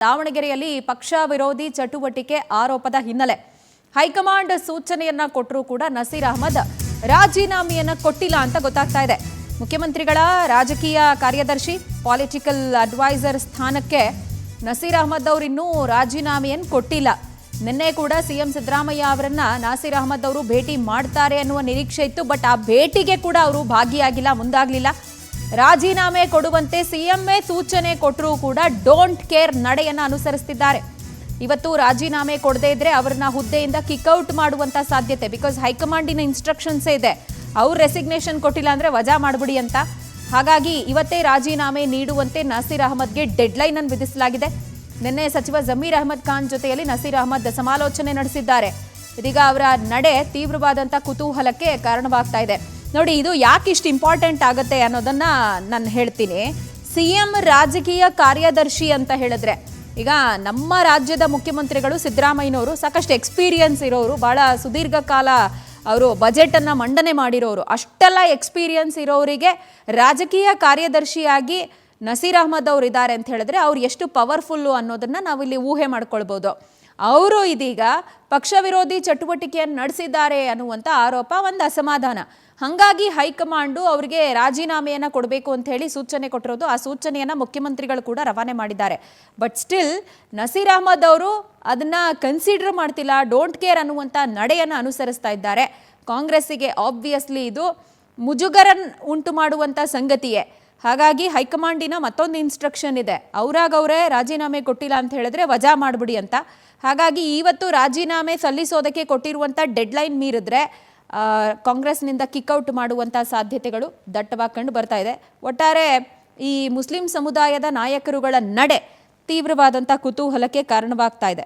ದಾವಣಗೆರೆಯಲ್ಲಿ ಪಕ್ಷ ವಿರೋಧಿ ಚಟುವಟಿಕೆ ಆರೋಪದ ಹಿನ್ನೆಲೆ ಹೈಕಮಾಂಡ್ ಸೂಚನೆಯನ್ನ ಕೊಟ್ಟರೂ ಕೂಡ ನಸೀರ್ ಅಹಮದ್ ರಾಜೀನಾಮೆಯನ್ನ ಕೊಟ್ಟಿಲ್ಲ ಅಂತ ಗೊತ್ತಾಗ್ತಾ ಇದೆ. ಮುಖ್ಯಮಂತ್ರಿಗಳ ರಾಜಕೀಯ ಕಾರ್ಯದರ್ಶಿ ಪೊಲಿಟಿಕಲ್ ಅಡ್ವೈಸರ್ ಸ್ಥಾನಕ್ಕೆ ನಸೀರ್ ಅಹಮದ್ ಅವರು ಇನ್ನೂ ರಾಜೀನಾಮೆಯನ್ನು ಕೊಟ್ಟಿಲ್ಲ. ನಿನ್ನೆ ಕೂಡ ಸಿಎಂ ಸಿದ್ದರಾಮಯ್ಯ ಅವರನ್ನ ನಸೀರ್ ಅಹಮದ್ ಅವರು ಭೇಟಿ ಮಾಡ್ತಾರೆ ಅನ್ನುವ ನಿರೀಕ್ಷೆ ಇತ್ತು. ಬಟ್ ಆ ಭೇಟಿಗೆ ಕೂಡ ಅವರು ಭಾಗಿಯಾಗಿಲ್ಲ, ಮುಂದಾಗಲಿಲ್ಲ. ರಾಜೀನಾಮೆ ಕೊಡುವಂತೆ ಸಿಎಂಎ ಸೂಚನೆ ಕೊಟ್ಟರೂ ಕೂಡ ಡೋಂಟ್ ಕೇರ್ ನಡೆಯನ್ನ ಅನುಸರಿಸುತ್ತಿದ್ದಾರೆ. ಇವತ್ತು ರಾಜೀನಾಮೆ ಕೊಡದೇ ಇದ್ರೆ ಅವರನ್ನ ಹುದ್ದೆಯಿಂದ ಕಿಕ್ಔಟ್ ಮಾಡುವಂತ ಸಾಧ್ಯತೆ. ಬಿಕಾಸ್ ಹೈಕಮಾಂಡಿನ ಇನ್ಸ್ಟ್ರಕ್ಷನ್ಸ್ ಇದೆ, ಅವ್ರು ರೆಸಿಗ್ನೇಷನ್ ಕೊಟ್ಟಿಲ್ಲ ಅಂದ್ರೆ ವಜಾ ಮಾಡ್ಬಿಡಿ ಅಂತ. ಹಾಗಾಗಿ ಇವತ್ತೇ ರಾಜೀನಾಮೆ ನೀಡುವಂತೆ ನಸೀರ್ ಅಹಮದ್ಗೆ ಡೆಡ್ಲೈನ್ ಅನ್ನು ವಿಧಿಸಲಾಗಿದೆ. ನಿನ್ನೆ ಸಚಿವ ಜಮೀರ್ ಅಹಮದ್ ಖಾನ್ ಜೊತೆಯಲ್ಲಿ ನಸೀರ್ ಅಹಮದ್ ಸಮಾಲೋಚನೆ ನಡೆಸಿದ್ದಾರೆ. ಇದೀಗ ಅವರ ನಡೆ ತೀವ್ರವಾದಂಥ ಕುತೂಹಲಕ್ಕೆ ಕಾರಣವಾಗ್ತಾ ಇದೆ. ನೋಡಿ, ಇದು ಯಾಕೆ ಇಷ್ಟು ಇಂಪಾರ್ಟೆಂಟ್ ಆಗುತ್ತೆ ಅನ್ನೋದನ್ನ ನಾನು ಹೇಳ್ತೀನಿ. ಸಿಎಂ ರಾಜಕೀಯ ಕಾರ್ಯದರ್ಶಿ ಅಂತ ಹೇಳಿದ್ರೆ, ಈಗ ನಮ್ಮ ರಾಜ್ಯದ ಮುಖ್ಯಮಂತ್ರಿಗಳು ಸಿದ್ದರಾಮಯ್ಯನವರು ಸಾಕಷ್ಟು ಎಕ್ಸ್ಪೀರಿಯನ್ಸ್ ಇರೋರು, ಬಹಳ ಸುದೀರ್ಘ ಕಾಲ ಅವರು ಬಜೆಟ್ ಅನ್ನ ಮಂಡನೆ ಮಾಡಿರೋರು. ಅಷ್ಟೆಲ್ಲ ಎಕ್ಸ್ಪೀರಿಯನ್ಸ್ ಇರೋರಿಗೆ ರಾಜಕೀಯ ಕಾರ್ಯದರ್ಶಿಯಾಗಿ ನಸೀರ್ ಅಹಮದ್ ಅವರು ಇದ್ದಾರೆ ಅಂತ ಹೇಳಿದ್ರೆ ಅವ್ರು ಎಷ್ಟು ಪವರ್ಫುಲ್ಲು ಅನ್ನೋದನ್ನ ನಾವಿಲ್ಲಿ ಊಹೆ ಮಾಡ್ಕೊಳ್ಬೋದು. ಅವರು ಇದೀಗ ಪಕ್ಷ ವಿರೋಧಿ ಚಟುವಟಿಕೆಯನ್ನು ನಡೆಸಿದ್ದಾರೆ ಅನ್ನುವಂಥ ಆರೋಪ, ಒಂದು ಅಸಮಾಧಾನ. ಹಾಗಾಗಿ ಹೈಕಮಾಂಡು ಅವರಿಗೆ ರಾಜೀನಾಮೆಯನ್ನು ಕೊಡಬೇಕು ಅಂತ ಹೇಳಿ ಸೂಚನೆ ಕೊಟ್ಟಿರೋದು. ಆ ಸೂಚನೆಯನ್ನು ಮುಖ್ಯಮಂತ್ರಿಗಳು ಕೂಡ ರವಾನೆ ಮಾಡಿದ್ದಾರೆ. ಬಟ್ ಸ್ಟಿಲ್ ನಸೀರ್ ಅಹಮದ್ ಅವರು ಅದನ್ನ ಕನ್ಸಿಡರ್ ಮಾಡ್ತಿಲ್ಲ, ಡೋಂಟ್ ಕೇರ್ ಅನ್ನುವಂಥ ನಡೆಯನ್ನು ಅನುಸರಿಸ್ತಾ ಇದ್ದಾರೆ. ಕಾಂಗ್ರೆಸ್ಸಿಗೆ ಆಬ್ವಿಯಸ್ಲಿ ಇದು ಮುಜುಗರ ಉಂಟು ಮಾಡುವಂಥ ಸಂಗತಿಯೇ. ಹಾಗಾಗಿ ಹೈಕಮಾಂಡಿನ ಮತ್ತೊಂದು ಇನ್ಸ್ಟ್ರಕ್ಷನ್ ಇದೆ, ಅವರೇ ರಾಜೀನಾಮೆ ಕೊಟ್ಟಿಲ್ಲ ಅಂತ ಹೇಳಿದ್ರೆ ವಜಾ ಮಾಡಿಬಿಡಿ ಅಂತ. ಹಾಗಾಗಿ ಇವತ್ತು ರಾಜೀನಾಮೆ ಸಲ್ಲಿಸೋದಕ್ಕೆ ಕೊಟ್ಟಿರುವಂಥ ಡೆಡ್ಲೈನ್ ಮೀರಿದ್ರೆ ಕಾಂಗ್ರೆಸ್ನಿಂದ ಕಿಕ್ಔಟ್ ಮಾಡುವಂಥ ಸಾಧ್ಯತೆಗಳು ದಟ್ಟವಾಗಿ ಕಂಡು ಬರ್ತಾ ಇದೆ. ಒಟ್ಟಾರೆ ಈ ಮುಸ್ಲಿಂ ಸಮುದಾಯದ ನಾಯಕರುಗಳ ನಡೆ ತೀವ್ರವಾದಂಥ ಕುತೂಹಲಕ್ಕೆ ಕಾರಣವಾಗ್ತಾ ಇದೆ.